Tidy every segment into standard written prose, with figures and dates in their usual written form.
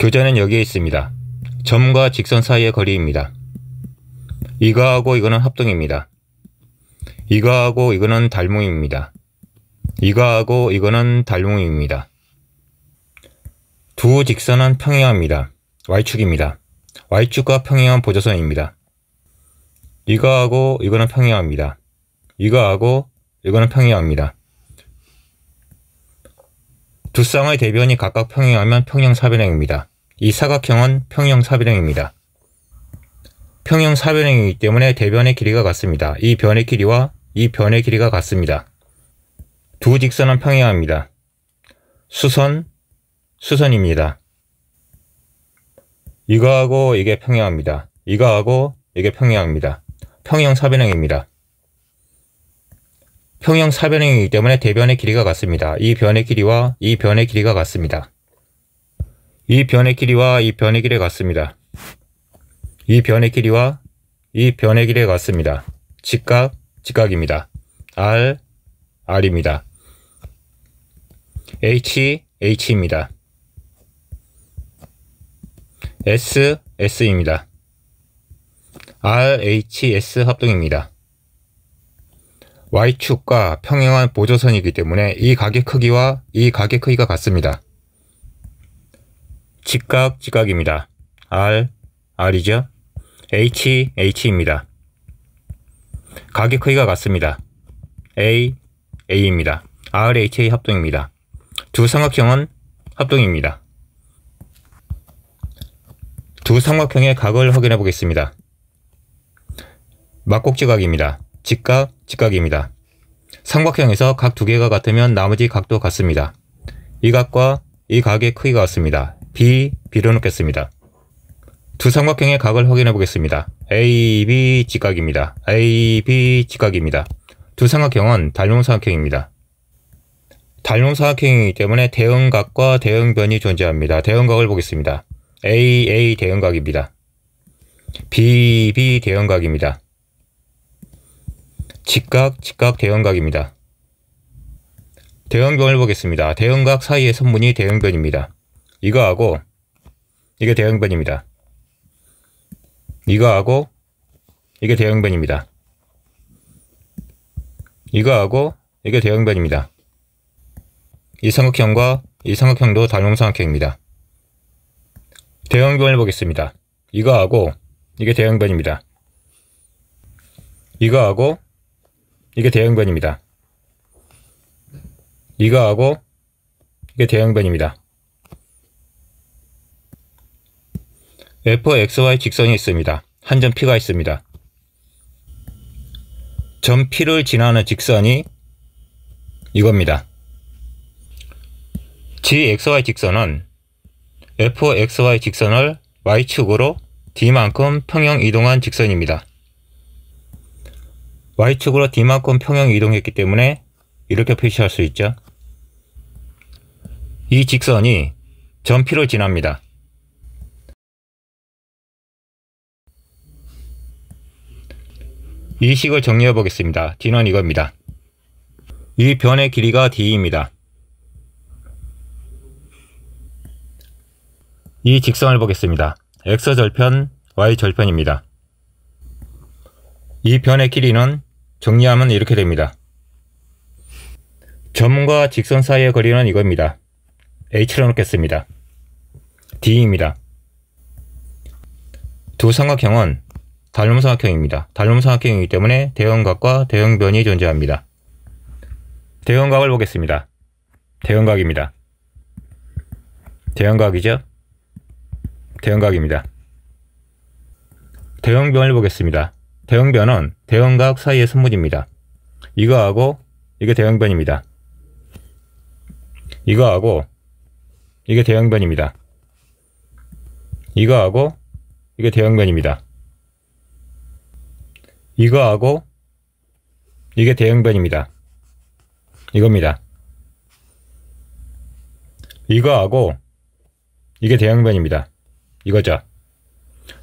교자는 여기에 있습니다. 점과 직선 사이의 거리입니다. 이거하고 이거는 합동입니다. 이거하고 이거는 닮음입니다. 이거하고 이거는 닮음입니다. 두 직선은 평행합니다. Y축입니다. Y축과 평행한 보조선입니다. 이거하고 이거는 평행합니다. 이거하고 이거는 평행합니다. 두 쌍의 대변이 각각 평행하면 평형사변형입니다. 이 사각형은 평형사변형입니다. 평형사변형이기 때문에 대변의 길이가 같습니다. 이 변의 길이와 이 변의 길이가 같습니다. 두 직선은 평행합니다. 수선입니다. 이거하고 이게 평행합니다. 이거하고 이게 평행합니다. 평형사변형입니다. 평형사변형이기 때문에 대변의 길이가 같습니다. 이 변의 길이와 이 변의 길이가 같습니다. 이 변의 길이와 이 변의 길이가 같습니다. 이 변의 길이와 이 변의 길이가 같습니다. 직각입니다. R입니다. H입니다. S입니다. RHS 합동입니다. Y축과 평행한 보조선이기 때문에 이 각의 크기와 이 각의 크기가 같습니다. 직각입니다. R이죠. H입니다. 각의 크기가 같습니다. A입니다. RHA 합동입니다. 두 삼각형은 합동입니다. 두 삼각형의 각을 확인해 보겠습니다. 막곡지각입니다. 직각입니다. 삼각형에서 각 두 개가 같으면 나머지 각도 같습니다. 이 각과 이 각의 크기가 같습니다. B로 놓겠습니다. 두 삼각형의 각을 확인해 보겠습니다. AB 직각입니다. AB 직각입니다. 두 삼각형은 닮음삼각형입니다. 닮음삼각형이기 때문에 대응각과 대응변이 존재합니다. 대응각을 보겠습니다. AA 대응각입니다. BB 대응각입니다. 직각 대응각입니다. 대응변을 보겠습니다. 대응각 사이의 선분이 대응변입니다. 이거하고 이게 대응변입니다. 이거하고 이게 대응변입니다. 이거하고 이게 대응변입니다. 이 삼각형과 이 삼각형도 닮음삼각형입니다. 대응변을 보겠습니다. 이거하고 이게 대응변입니다. 이거하고 이게 대응변입니다. 이거하고 이게 대응변입니다. fxy 직선이 있습니다. 한 점 P가 있습니다. 점 P를 지나는 직선이 이겁니다. gxy 직선은 fxy 직선을 y축으로 d만큼 평형 이동한 직선입니다. y축으로 d만큼 평형 이동했기 때문에 이렇게 표시할 수 있죠. 이 직선이 점 P를 지납니다. 이 식을 정리해 보겠습니다. D는 이겁니다. 이 변의 길이가 D입니다. 이 직선을 보겠습니다. X절편, Y절편입니다. 이 변의 길이는 정리하면 이렇게 됩니다. 점과 직선 사이의 거리는 이겁니다. H로 놓겠습니다. D입니다. 두 삼각형은 닮음삼각형입니다. 닮음삼각형이기 때문에 대응각과 대응변이 존재합니다. 대응각을 보겠습니다. 대응각입니다. 대응각이죠? 대응각입니다. 대응변을 보겠습니다. 대응변은 대응각 사이의 선분입니다. 이거하고 이게 대응변입니다. 이거하고 이게 대응변입니다. 이거하고 이게 대응변입니다. 이거하고 이게 대응변입니다. 이겁니다. 이거하고 이게 대응변입니다. 이거죠.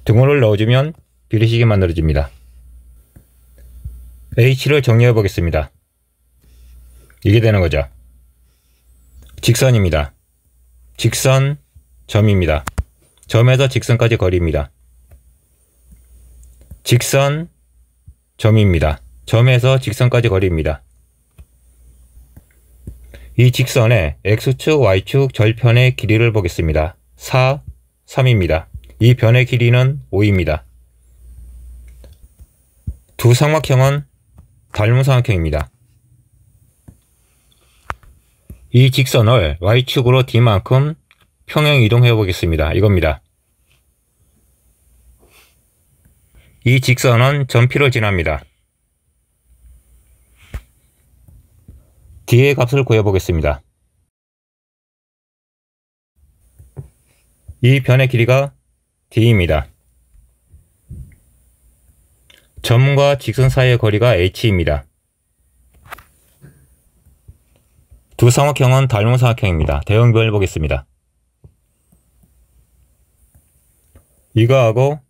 등호를 넣어주면 비례식이 만들어집니다. H를 정리해 보겠습니다. 이게 되는 거죠. 직선입니다. 직선 점입니다. 점에서 직선까지 거리입니다. 직선, 점입니다. 점에서 직선까지 거리입니다. 이 직선의 X축, Y축 절편의 길이를 보겠습니다. 4, 3입니다. 이 변의 길이는 5입니다. 두 삼각형은 닮은 삼각형입니다. 이 직선을 Y축으로 D만큼 평행 이동해 보겠습니다. 이겁니다. 이 직선은 점 P를 지납니다. D의 값을 구해보겠습니다. 이 변의 길이가 D입니다. 점과 직선 사이의 거리가 H입니다. 두 삼각형은 닮은 삼각형입니다. 대형변을 보겠습니다. 이거하고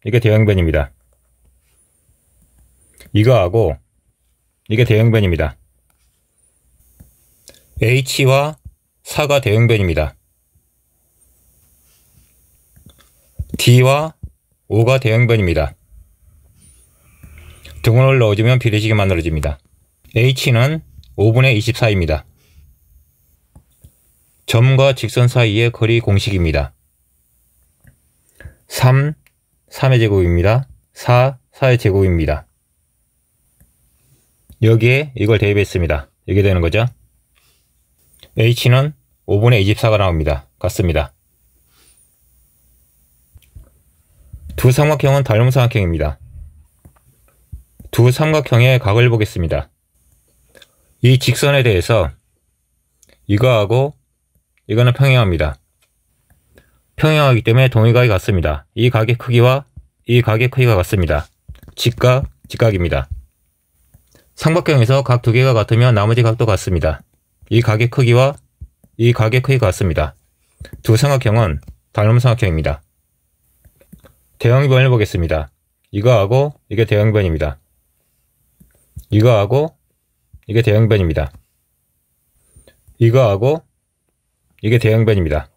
이게 대형변입니다. 이거하고 이게 대형변입니다. H와 4가 대형변입니다. D와 5가 대형변입니다. 등원을 넣어주면 비례식이 만들어집니다. H는 5분의 24입니다. 점과 직선 사이의 거리 공식입니다. 3, 3의 제곱입니다. 4, 4의 제곱입니다. 여기에 이걸 대입했습니다. 이게 되는 거죠. H는 5분의 24가 나옵니다. 같습니다. 두 삼각형은 닮은 삼각형입니다. 두 삼각형의 각을 보겠습니다. 이 직선에 대해서 이거하고 이거는 평행합니다. 평행하기 때문에 동의각이 같습니다. 이 각의 크기와 이 각의 크기가 같습니다. 직각, 직각입니다. 삼각형에서 각 두 개가 같으면 나머지 각도 같습니다. 이 각의 크기와 이 각의 크기가 같습니다. 두 삼각형은 닮은 삼각형입니다. 대형변을 보겠습니다. 이거하고 이게 대형변입니다. 이거하고 이게 대형변입니다. 이거하고 이게 대형변입니다.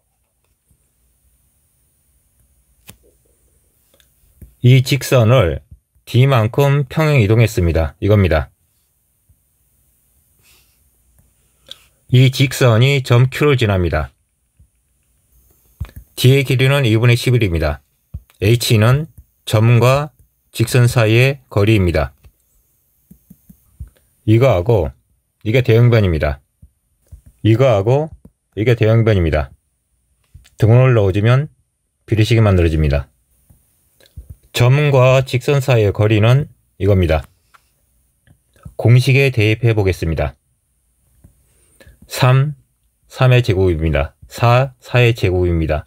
이 직선을 D만큼 평행 이동했습니다. 이겁니다. 이 직선이 점 Q를 지납니다. D의 길이는 2분의 11입니다. H는 점과 직선 사이의 거리입니다. 이거하고 이게 대형변입니다. 이거하고 이게 대형변입니다. 등원을 넣어주면 비례식이 만들어집니다. 점과 직선 사이의 거리는 이겁니다. 공식에 대입해 보겠습니다. 3, 3의 제곱입니다. 4, 4의 제곱입니다.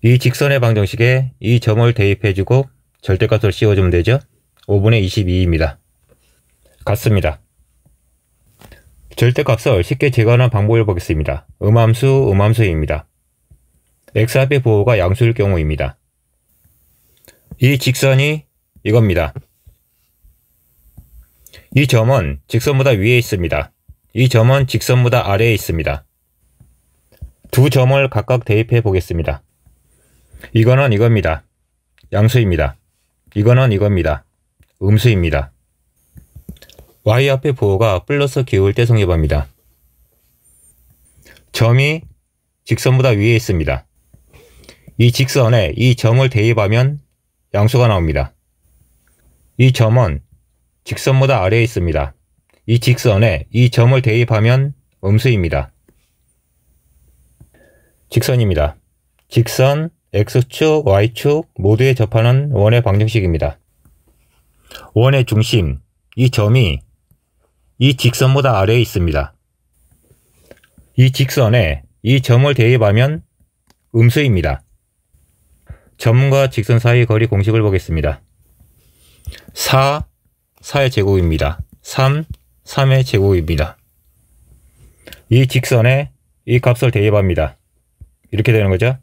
이 직선의 방정식에 이 점을 대입해주고 절대값을 씌워주면 되죠. 5분의 22입니다. 같습니다. 절대값을 쉽게 제거하는 방법을 보겠습니다. 음함수, 음함수입니다. x 앞의 부호가 양수일 경우입니다. 이 직선이 이겁니다. 이 점은 직선보다 위에 있습니다. 이 점은 직선보다 아래에 있습니다. 두 점을 각각 대입해 보겠습니다. 이거는 이겁니다. 양수입니다. 이거는 이겁니다. 음수입니다. y 앞의 부호가 플러스 기울 때 성립합니다. 점이 직선보다 위에 있습니다. 이 직선에 이 점을 대입하면 양수가 나옵니다. 이 점은 직선보다 아래에 있습니다. 이 직선에 이 점을 대입하면 음수입니다. 직선입니다. 직선 X축, Y축 모두에 접하는 원의 방정식입니다. 원의 중심, 이 점이 이 직선보다 아래에 있습니다. 이 직선에 이 점을 대입하면 음수입니다. 점과 직선 사이의 거리 공식을 보겠습니다. 4, 4의 제곱입니다. 3, 3의 제곱입니다. 이 직선에 이 값을 대입합니다. 이렇게 되는 거죠.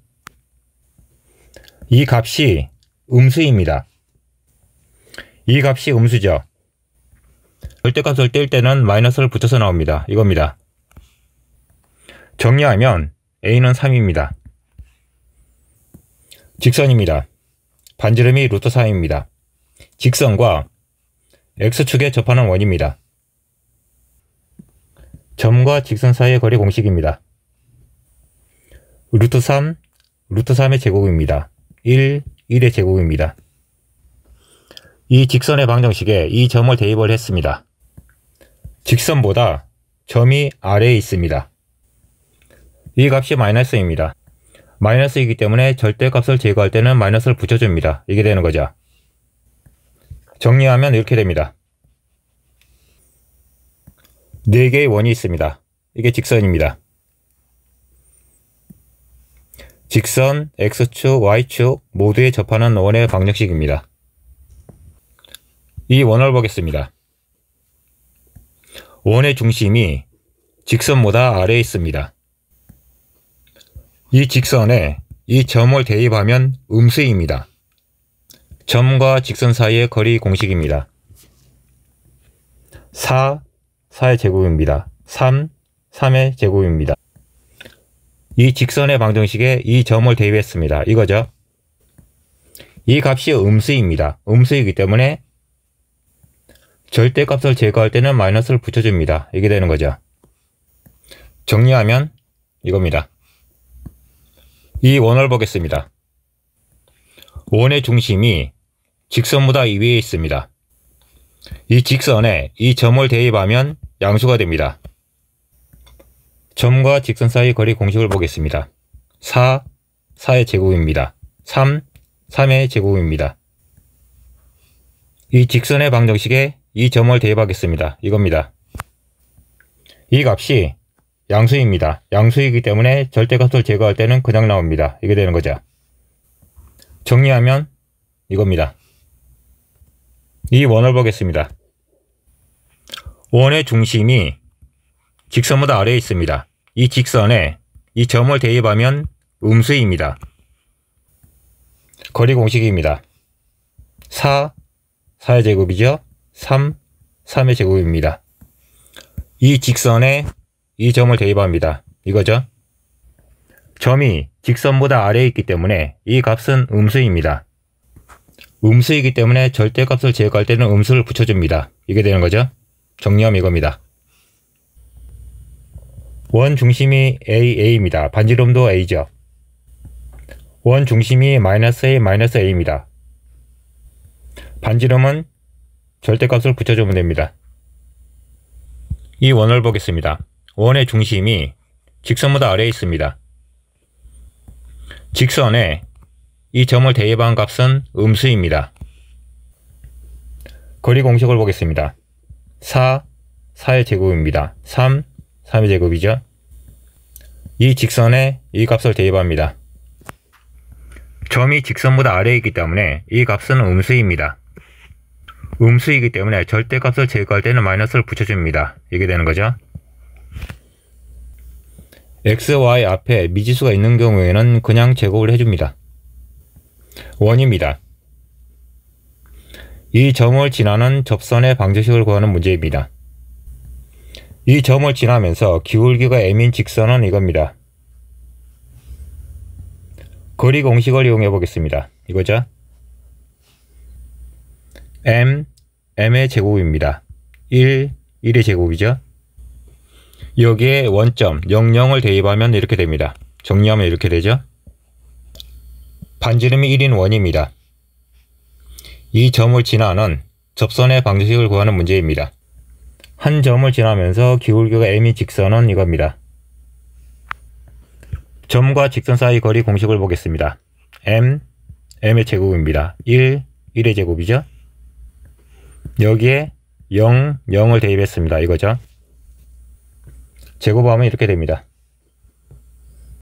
이 값이 음수입니다. 이 값이 음수죠. 절대값을 뗄 때는 마이너스를 붙여서 나옵니다. 이겁니다. 정리하면 A는 3입니다. 직선입니다. 반지름이 루트 3입니다. 직선과 X축에 접하는 원입니다. 점과 직선 사이의 거리 공식입니다. 루트 3, 루트 3의 제곱입니다. 1, 1의 제곱입니다. 이 직선의 방정식에 이 점을 대입을 했습니다. 직선보다 점이 아래에 있습니다. 이 값이 마이너스입니다. 마이너스이기 때문에 절대값을 제거할 때는 마이너스를 붙여줍니다. 이게 되는 거죠. 정리하면 이렇게 됩니다. 4개의 원이 있습니다. 이게 직선입니다. 직선, X축, Y축 모두에 접하는 원의 방정식입니다. 이 원을 보겠습니다. 원의 중심이 직선보다 아래에 있습니다. 이 직선에 이 점을 대입하면 음수입니다. 점과 직선 사이의 거리 공식입니다. 4, 4의 제곱입니다. 3, 3의 제곱입니다. 이 직선의 방정식에 이 점을 대입했습니다. 이거죠. 이 값이 음수입니다. 음수이기 때문에 절대값을 제거할 때는 마이너스를 붙여줍니다. 이게 되는 거죠. 정리하면 이겁니다. 이 원을 보겠습니다. 원의 중심이 직선보다 위에 있습니다. 이 직선에 이 점을 대입하면 양수가 됩니다. 점과 직선 사이 거리 공식을 보겠습니다. 4, 4의 제곱입니다. 3, 3의 제곱입니다. 이 직선의 방정식에 이 점을 대입하겠습니다. 이겁니다. 이 값이 양수입니다. 양수이기 때문에 절대값을 제거할 때는 그냥 나옵니다. 이게 되는 거죠. 정리하면 이겁니다. 이 원을 보겠습니다. 원의 중심이 직선보다 아래에 있습니다. 이 직선에 이 점을 대입하면 음수입니다. 거리 공식입니다. 4, 4의 제곱이죠. 3, 3의 제곱입니다. 이 직선에 이 점을 대입합니다. 이거죠. 점이 직선보다 아래에 있기 때문에 이 값은 음수입니다. 음수이기 때문에 절대값을 제거할 때는 음수를 붙여줍니다. 이게 되는 거죠. 정리하면 이겁니다. 원 중심이 A입니다. 반지름도 A죠. 원 중심이 -A, -A입니다. 반지름은 절대값을 붙여주면 됩니다. 이 원을 보겠습니다. 원의 중심이 직선보다 아래에 있습니다. 직선에 이 점을 대입한 값은 음수입니다. 거리 공식을 보겠습니다. 4, 4의 제곱입니다. 3, 3의 제곱이죠. 이 직선에 이 값을 대입합니다. 점이 직선보다 아래에 있기 때문에 이 값은 음수입니다. 음수이기 때문에 절대값을 제거할 때는 마이너스를 붙여줍니다. 이게 되는 거죠. x, y 앞에 미지수가 있는 경우에는 그냥 제곱을 해줍니다. 원입니다. 이 점을 지나는 접선의 방정식을 구하는 문제입니다. 이 점을 지나면서 기울기가 m인 직선은 이겁니다. 거리 공식을 이용해 보겠습니다. 이거죠. m의 제곱입니다. 1, 1의 제곱이죠. 여기에 원점 00을 대입하면 이렇게 됩니다. 정리하면 이렇게 되죠. 반지름이 1인 원입니다. 이 점을 지나는 접선의 방정식을 구하는 문제입니다. 한 점을 지나면서 기울기가 m인 직선은 이겁니다. 점과 직선 사이 거리 공식을 보겠습니다. m의 제곱입니다. 1, 1의 제곱이죠. 여기에 0, 0을 대입했습니다. 이거죠. 제곱하면 이렇게 됩니다.